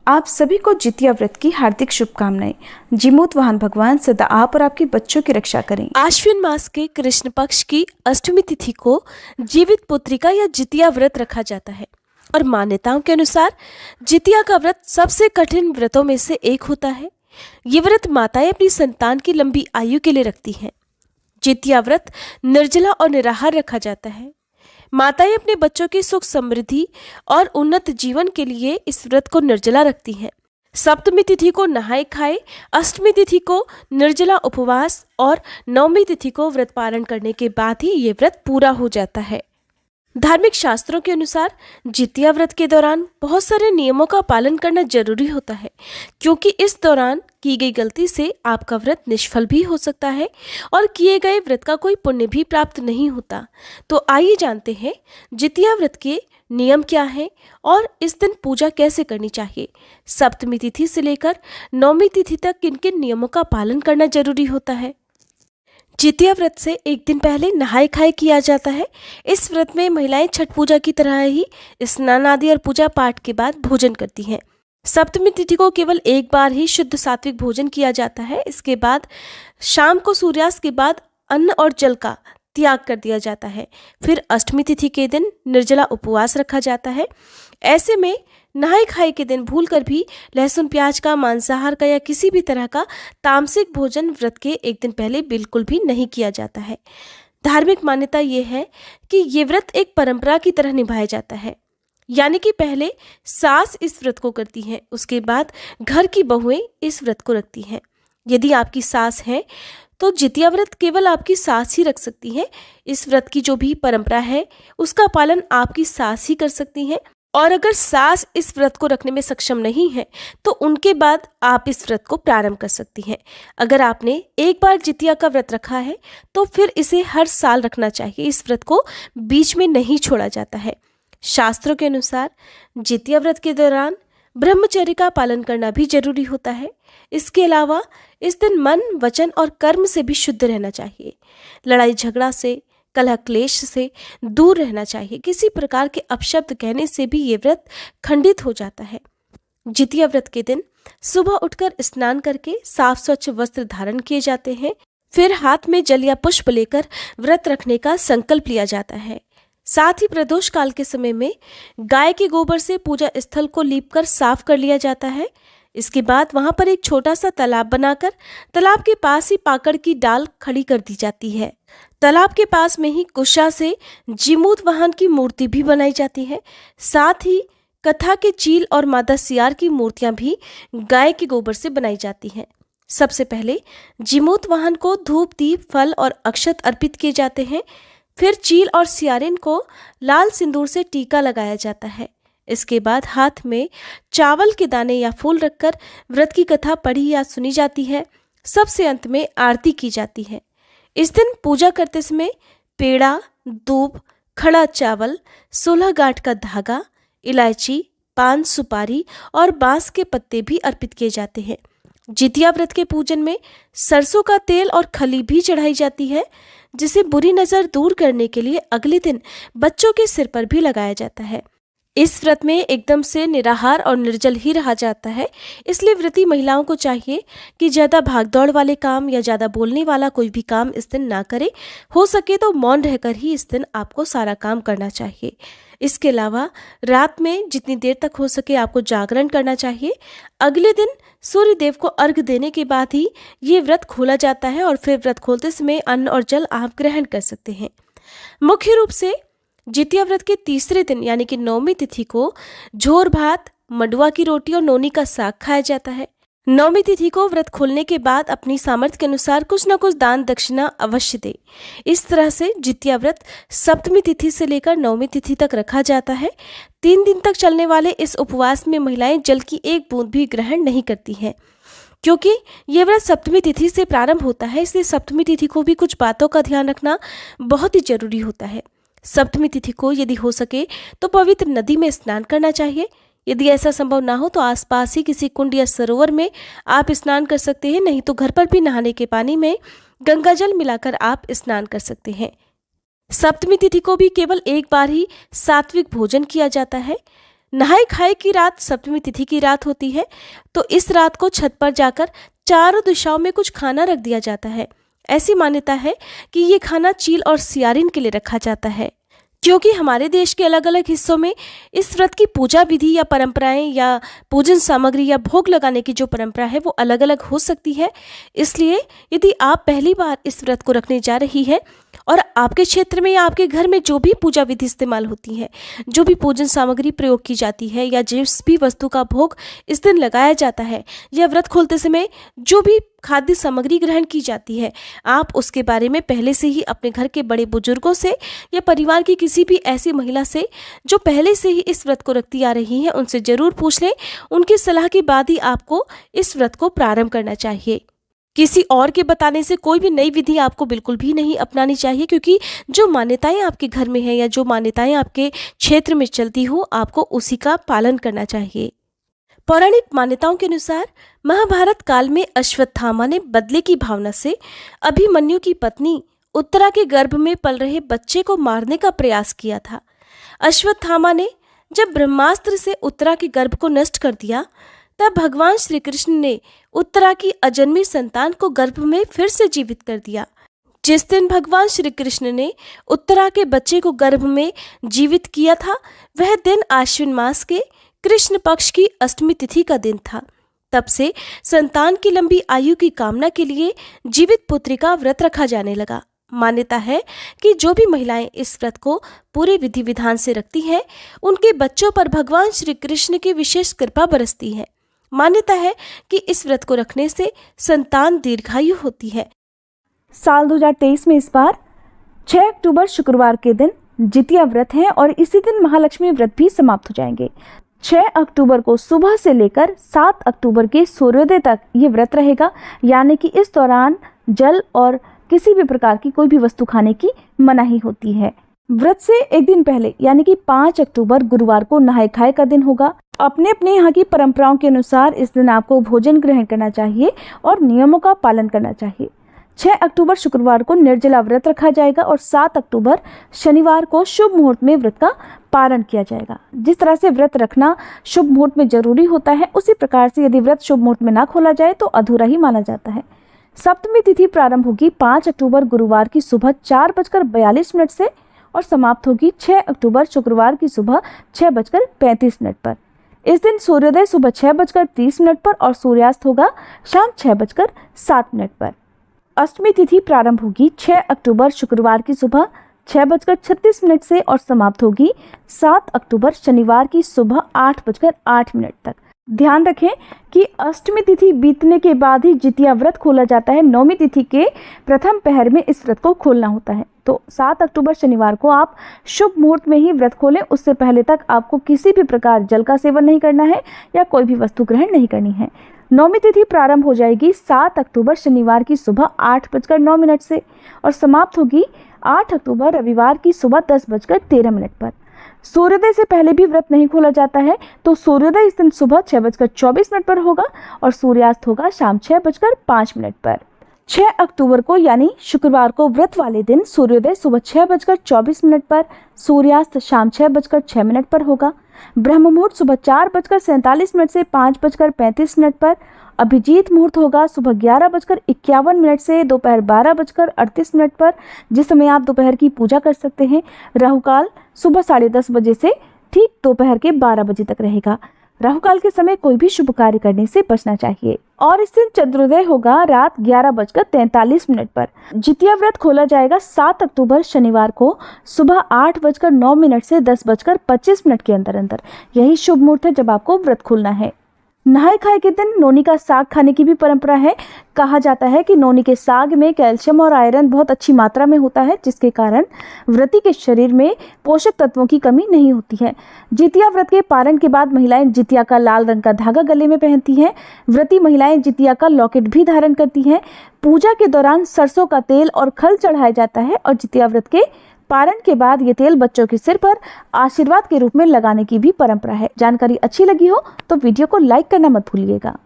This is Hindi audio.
आप सभी को जितिया व्रत की हार्दिक शुभकामनाएं। जीमूत वाहन भगवान सदा आप और आपके बच्चों की रक्षा करें। आश्विन मास के कृष्ण पक्ष की अष्टमी तिथि को जीवित पुत्रिका या जितिया व्रत रखा जाता है और मान्यताओं के अनुसार जितिया का व्रत सबसे कठिन व्रतों में से एक होता है। ये व्रत माताएं अपनी संतान की लंबी आयु के लिए रखती हैं। जितिया व्रत निर्जला और निराहार रखा जाता है। माताएं अपने बच्चों की सुख समृद्धि और उन्नत जीवन के लिए इस व्रत को निर्जला रखती हैं। सप्तमी तिथि को नहाए खाए, अष्टमी तिथि को निर्जला उपवास और नवमी तिथि को व्रत पारण करने के बाद ही ये व्रत पूरा हो जाता है। धार्मिक शास्त्रों के अनुसार जितिया व्रत के दौरान बहुत सारे नियमों का पालन करना जरूरी होता है, क्योंकि इस दौरान की गई गलती से आपका व्रत निष्फल भी हो सकता है और किए गए व्रत का कोई पुण्य भी प्राप्त नहीं होता। तो आइए जानते हैं जितिया व्रत के नियम क्या हैं और इस दिन पूजा कैसे करनी चाहिए। सप्तमी तिथि से लेकर नवमी तिथि तक किन किन नियमों का पालन करना जरूरी होता है। जितिया व्रत से एक दिन पहले नहाए खाए किया जाता है। इस व्रत में महिलाएं छठ पूजा की तरह ही स्नान आदि और पूजा पाठ के बाद भोजन करती हैं। सप्तमी तिथि को केवल एक बार ही शुद्ध सात्विक भोजन किया जाता है। इसके बाद शाम को सूर्यास्त के बाद अन्न और जल का त्याग कर दिया जाता है। फिर अष्टमी तिथि के दिन निर्जला उपवास रखा जाता है। ऐसे में नहाए खाए के दिन भूलकर भी लहसुन प्याज का, मांसाहार का या किसी भी तरह का तामसिक भोजन व्रत के एक दिन पहले बिल्कुल भी नहीं किया जाता है। धार्मिक मान्यता ये है कि ये व्रत एक परंपरा की तरह निभाया जाता है, यानी कि पहले सास इस व्रत को करती हैं, उसके बाद घर की बहुएं इस व्रत को रखती हैं। यदि आपकी सास है तो जितिया व्रत केवल आपकी सास ही रख सकती है। इस व्रत की जो भी परंपरा है उसका पालन आपकी सास ही कर सकती हैं, और अगर सास इस व्रत को रखने में सक्षम नहीं है तो उनके बाद आप इस व्रत को प्रारंभ कर सकती हैं। अगर आपने एक बार जितिया का व्रत रखा है तो फिर इसे हर साल रखना चाहिए। इस व्रत को बीच में नहीं छोड़ा जाता है। शास्त्रों के अनुसार जितिया व्रत के दौरान ब्रह्मचर्य का पालन करना भी जरूरी होता है। इसके अलावा इस दिन मन, वचन और कर्म से भी शुद्ध रहना चाहिए। लड़ाई झगड़ा से, कलह क्लेश से दूर रहना चाहिए। किसी प्रकार के अपशब्द कहने से भी ये व्रत खंडित हो जाता है। जितिया व्रत के दिन सुबह उठकर स्नान करके साफ स्वच्छ वस्त्र धारण किए जाते हैं। फिर हाथ में जल या पुष्प लेकर व्रत रखने का संकल्प लिया जाता है। साथ ही प्रदोष काल के समय में गाय के गोबर से पूजा स्थल को लीपकर साफ कर लिया जाता है। इसके बाद वहां पर एक छोटा सा तालाब बनाकर तालाब के पास ही पाकड़ की डाल खड़ी कर दी जाती है। तालाब के पास में ही कुशा से जीमूत वाहन की मूर्ति भी बनाई जाती है। साथ ही कथा के चील और माता सियार की मूर्तियां भी गाय के गोबर से बनाई जाती हैं। सबसे पहले जीमूत वाहन को धूप, दीप, फल और अक्षत अर्पित किए जाते हैं। फिर चील और सियारिन को लाल सिंदूर से टीका लगाया जाता है। इसके बाद हाथ में चावल के दाने या फूल रखकर व्रत की कथा पढ़ी या सुनी जाती है। सबसे अंत में आरती की जाती है। इस दिन पूजा करते समय पेड़ा, दूब, खड़ा चावल, 16 गांठ का धागा, इलायची, पान, सुपारी और बांस के पत्ते भी अर्पित किए जाते हैं। जितिया व्रत के पूजन में सरसों का तेल और खली भी चढ़ाई जाती है, जिसे बुरी नजर दूर करने के लिए अगले दिन बच्चों के सिर पर भी लगाया जाता है। इस व्रत में एकदम से निराहार और निर्जल ही रहा जाता है। इसलिए व्रती महिलाओं को चाहिए कि ज़्यादा भागदौड़ वाले काम या ज़्यादा बोलने वाला कोई भी काम इस दिन ना करे। हो सके तो मौन रहकर ही इस दिन आपको सारा काम करना चाहिए। इसके अलावा रात में जितनी देर तक हो सके आपको जागरण करना चाहिए। अगले दिन सूर्य देव को अर्घ देने के बाद ही ये व्रत खोला जाता है और फिर व्रत खोलते समय अन्न और जल आप ग्रहण कर सकते हैं। मुख्य रूप से जितिया व्रत के तीसरे दिन यानी कि नवमी तिथि को झोर भात, मडुआ की रोटी और नोनी का साग खाया जाता है। नवमी तिथि को व्रत खोलने के बाद अपनी सामर्थ्य के अनुसार कुछ न कुछ दान दक्षिणा अवश्य दे। इस तरह से जितिया व्रत सप्तमी तिथि से लेकर नवमी तिथि तक रखा जाता है। 3 दिन तक चलने वाले इस उपवास में महिलाएं जल की एक बूंद भी ग्रहण नहीं करती हैं। क्योंकि ये व्रत सप्तमी तिथि से प्रारंभ होता है, इसलिए सप्तमी तिथि को भी कुछ बातों का ध्यान रखना बहुत ही जरूरी होता है। सप्तमी तिथि को यदि हो सके तो पवित्र नदी में स्नान करना चाहिए। यदि ऐसा संभव ना हो तो आसपास ही किसी कुंड या सरोवर में आप स्नान कर सकते हैं। नहीं तो घर पर भी नहाने के पानी में गंगा जल मिलाकर आप स्नान कर सकते हैं। सप्तमी तिथि को भी केवल एक बार ही सात्विक भोजन किया जाता है। नहाय खाए की रात सप्तमी तिथि की रात होती है, तो इस रात को छत पर जाकर चारों दिशाओं में कुछ खाना रख दिया जाता है। ऐसी मान्यता है कि ये खाना चील और सियारिन के लिए रखा जाता है। क्योंकि हमारे देश के अलग अलग हिस्सों में इस व्रत की पूजा विधि या परंपराएं या पूजन सामग्री या भोग लगाने की जो परंपरा है वो अलग अलग हो सकती है। इसलिए यदि आप पहली बार इस व्रत को रखने जा रही है और आपके क्षेत्र में या आपके घर में जो भी पूजा विधि इस्तेमाल होती है, जो भी पूजन सामग्री प्रयोग की जाती है या जिस भी वस्तु का भोग इस दिन लगाया जाता है या व्रत खोलते समय जो भी खाद्य सामग्री ग्रहण की जाती है, आप उसके बारे में पहले से ही अपने घर के बड़े बुजुर्गों से या परिवार की किसी भी ऐसी महिला से जो पहले से ही इस व्रत को रखती आ रही हैं, उनसे जरूर पूछ लें। उनकी सलाह के बाद ही आपको इस व्रत को प्रारंभ करना चाहिए। किसी और के बताने से कोई भी नई विधि आपको बिल्कुल भी नहीं अपनानी चाहिए, क्योंकि जो मान्यताएं आपके घर में हैं या जो मान्यताएं आपके क्षेत्र में चलती हो, आपको उसी का पालन करना चाहिए। पौराणिक मान्यताओं के अनुसार महाभारत काल में अश्वत्थामा ने बदले की भावना से अभिमन्यु की पत्नी उत्तरा के गर्भ में पल रहे बच्चे को मारने का प्रयास किया था। अश्वत्थामा ने जब ब्रह्मास्त्र से उत्तरा के गर्भ को नष्ट कर दिया, तब भगवान श्री कृष्ण ने उत्तरा की अजन्मी संतान को गर्भ में फिर से जीवित कर दिया। जिस दिन भगवान श्री कृष्ण ने उत्तरा के बच्चे को गर्भ में जीवित किया था, वह दिन आश्विन मास के कृष्ण पक्ष की अष्टमी तिथि का दिन था। तब से संतान की लंबी आयु की कामना के लिए जीवित पुत्री का व्रत रखा जाने लगा। मान्यता है कि जो भी महिलाएं इस व्रत को पूरे विधि विधान से रखती हैं, उनके बच्चों पर भगवान श्री कृष्ण की विशेष कृपा बरसती है। मान्यता है कि इस व्रत को रखने से संतान दीर्घायु होती है। साल 2023 में इस बार 6 अक्टूबर शुक्रवार के दिन जितिया व्रत है और इसी दिन महालक्ष्मी व्रत भी समाप्त हो जाएंगे। 6 अक्टूबर को सुबह से लेकर 7 अक्टूबर के सूर्योदय तक ये व्रत रहेगा, यानी कि इस दौरान जल और किसी भी प्रकार की कोई भी वस्तु खाने की मनाही होती है। व्रत से एक दिन पहले यानी कि 5 अक्टूबर गुरुवार को नहाय खाए का दिन होगा। अपने अपने यहाँ की परंपराओं के अनुसार इस दिन आपको भोजन ग्रहण करना चाहिए और नियमों का पालन करना चाहिए। 6 अक्टूबर शुक्रवार को निर्जला व्रत रखा जाएगा और 7 अक्टूबर शनिवार को शुभ मुहूर्त में व्रत का पारण किया जाएगा। जिस तरह से व्रत रखना शुभ मुहूर्त में जरूरी होता है, उसी प्रकार से यदि व्रत शुभ मुहूर्त में ना खोला जाए तो अधूरा ही माना जाता है। सप्तमी तिथि प्रारंभ होगी 5 अक्टूबर गुरुवार की सुबह 4:42 से और समाप्त होगी 6 अक्टूबर शुक्रवार की सुबह 6:35 पर। इस दिन सूर्योदय सुबह 6:30 पर और सूर्यास्त होगा शाम 6:07 पर। अष्टमी तिथि प्रारंभ होगी 6 अक्टूबर शुक्रवार की सुबह 6:36 से और समाप्त होगी 7 अक्टूबर शनिवार की सुबह 8:08 तक। ध्यान रखें कि अष्टमी तिथि बीतने के बाद ही जितिया व्रत खोला जाता है। नौमी तिथि के प्रथम पहर में इस व्रत को खोलना होता है। तो 7 अक्टूबर शनिवार को आप शुभ मुहूर्त में ही व्रत खोलें। उससे पहले तक आपको किसी भी प्रकार जल का सेवन नहीं करना है या कोई भी वस्तु ग्रहण नहीं करनी है। नौमी तिथि प्रारंभ हो जाएगी 7 अक्टूबर शनिवार की सुबह 8:09 से और समाप्त होगी 8 अक्टूबर रविवार की सुबह 10:13 पर। सूर्योदय से पहले भी व्रत नहीं खोला जाता है, तो सूर्योदय इस दिन सुबह 6:24 पर होगा और सूर्यास्त होगा शाम 6:05 पर। 6 अक्टूबर को यानी शुक्रवार को व्रत वाले दिन सूर्योदय सुबह 6:24 पर, सूर्यास्त शाम 6:06 पर होगा। ब्रह्म मुहूर्त सुबह 4:47 से 5:35 पर। अभिजीत मुहूर्त होगा सुबह 11:51 से दोपहर 12:38 पर, जिस समय आप दोपहर की पूजा कर सकते हैं। राहुकाल सुबह 10:30 बजे से ठीक दोपहर के 12 बजे तक रहेगा। राहुकाल के समय कोई भी शुभ कार्य करने से बचना चाहिए। और इस दिन चंद्रोदय होगा रात 11:43 पर। जितिया व्रत खोला जाएगा 7 अक्टूबर शनिवार को सुबह 8:09 से 10:25 के अंदर। यही शुभ मुहूर्त है जब आपको व्रत खोलना है। नहाय खाए के दिन नोनी का साग खाने की भी परंपरा है। कहा जाता है कि नोनी के साग में कैल्शियम और आयरन बहुत अच्छी मात्रा में होता है, जिसके कारण व्रती के शरीर में पोषक तत्वों की कमी नहीं होती है। जितिया व्रत के पारण के बाद महिलाएं जितिया का लाल रंग का धागा गले में पहनती हैं। व्रती महिलाएं जितिया का लॉकेट भी धारण करती हैं। पूजा के दौरान सरसों का तेल और खल चढ़ाया जाता है और जितिया व्रत के पारण के बाद ये तेल बच्चों के सिर पर आशीर्वाद के रूप में लगाने की भी परंपरा है। जानकारी अच्छी लगी हो तो वीडियो को लाइक करना मत भूलिएगा।